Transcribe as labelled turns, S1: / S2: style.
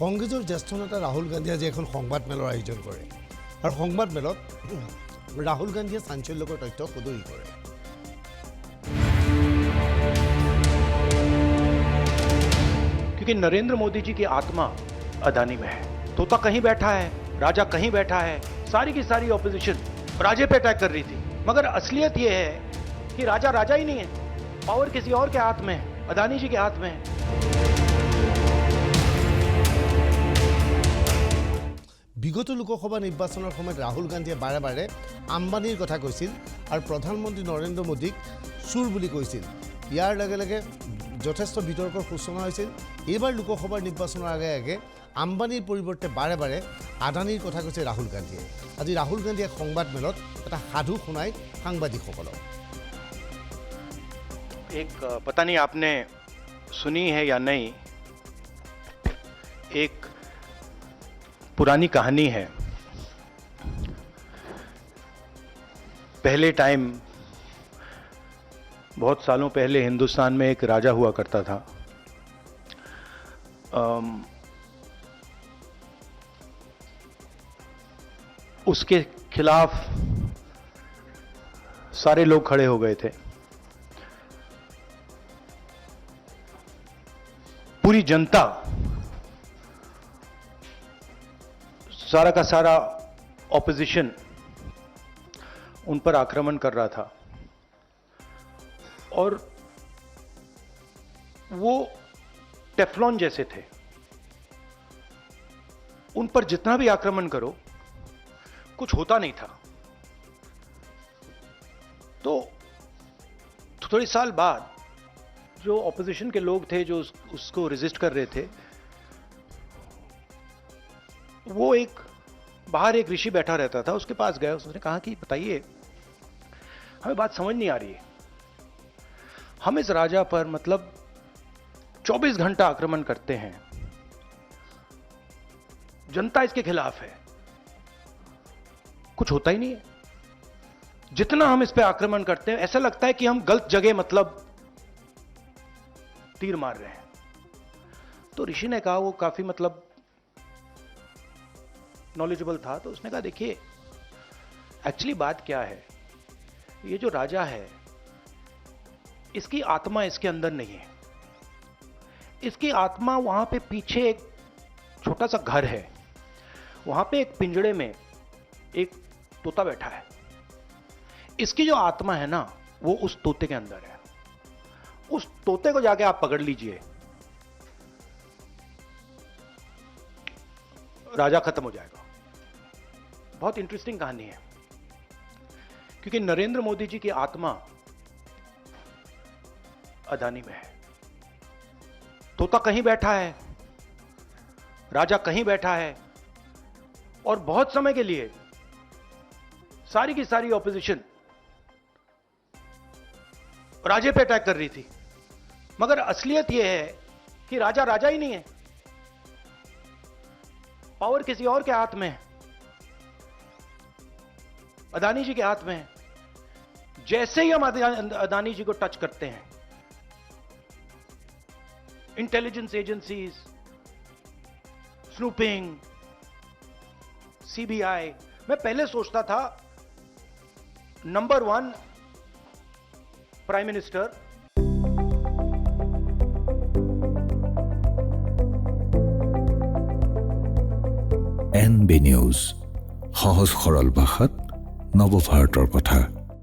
S1: কংগ্ৰেছৰ জ্যেষ্ঠ নেতা ৰাহুল গান্ধীয়ে আজি এখন সংবাদ মেলৰ আয়োজন কৰে আৰু সংবাদ মেলত ৰাহুল গান্ধীয়ে চাঞ্চল্যকৰ তথ্য সদৰি কৰে।
S2: क्योंकि नरेंद्र मोदी जी की आत्मा अदानी में है। तोता कहीं बैठा है, राजा कहीं बैठा है, सारी की सारी ऑपोजिशन राजे पे अटैक कर रही थी, मगर असलियत यह है कि राजा राजा ही नहीं है, पावर किसी और के हाथ में है, अदानी जी के हाथ में है।
S1: বিগত লোকসভা নিৰ্বাচনৰ সময়ত ৰাহুল গান্ধীয়ে বাৰে বাৰে আম্বানীৰ কথা কৈছিল আৰু প্ৰধানমন্ত্ৰী নৰেন্দ্ৰ মোদীক চুৰ বুলি কৈছিল। ইয়াৰ লগে লগে যথেষ্ট বিতৰ্কৰ সূচনা হৈছিল। এইবাৰ লোকসভাৰ নিৰ্বাচনৰ আগে আগে আম্বানীৰ পৰিৱৰ্তে বাৰে বাৰে আদানীৰ কথা কৈছে ৰাহুল গান্ধীয়ে। আজি ৰাহুল গান্ধীয়ে সংবাদ মেলত এটা সাধু শুনাই সাংবাদিকসকলক।
S2: एक पता नहीं आपने सुनी है या नहीं, एक पुरानी कहानी है। पहले टाइम, बहुत सालों पहले हिंदुस्तान में एक राजा हुआ करता था। उसके खिलाफ सारे लोग खड़े हो गए थे। पूरी जनता, सारा का सारा ऑपोजिशन उन पर आक्रमण कर रहा था और वो टेफ्लॉन जैसे थे। उन पर जितना भी आक्रमण करो कुछ होता नहीं था। तो थोड़े साल बाद जो ऑपोजिशन के लोग थे जो उसको रेजिस्ट कर रहे थे, वो बाहर एक ऋषि बैठा रहता था, उसके पास गए। उसने कहा कि बताइए, हमें बात समझ नहीं आ रही है। हम इस राजा पर मतलब 24 घंटा आक्रमण करते हैं, जनता इसके खिलाफ है, कुछ होता ही नहीं है। जितना हम इस पे आक्रमण करते हैं ऐसा लगता है कि हम गलत जगह मतलब तीर मार रहे हैं। तो ऋषि ने कहा, वो काफी मतलब नॉलेजेबल था, तो उसने कहा देखिए एक्चुअली बात क्या है, ये जो राजा है इसकी आत्मा इसके अंदर नहीं है। इसकी आत्मा वहां पे पीछे एक छोटा सा घर है, वहां पे एक पिंजड़े में एक तोता बैठा है। इसकी जो आत्मा है ना, वो उस तोते के अंदर है। उस तोते को जाके आप पकड़ लीजिए, राजा खत्म हो जाएगा। बहुत इंटरेस्टिंग कहानी है, क्योंकि नरेंद्र मोदी जी की आत्मा अदानी में है। तोता कहीं बैठा है, राजा कहीं बैठा है, और बहुत समय के लिए सारी की सारी ऑपोजिशन राजे पे अटैक कर रही थी, मगर असलियत यह है कि राजा राजा ही नहीं है, पावर किसी और के हाथ में है, अदानी जी के हाथ में है। जैसे ही हम अदानी जी को टच करते हैं, इंटेलिजेंस एजेंसीज, स्नूपिंग, सीबीआई, मैं पहले सोचता था number 1 prime minister.
S3: NB news, সহজ সৰল ভাষাত নৱভাৰতৰ কথা।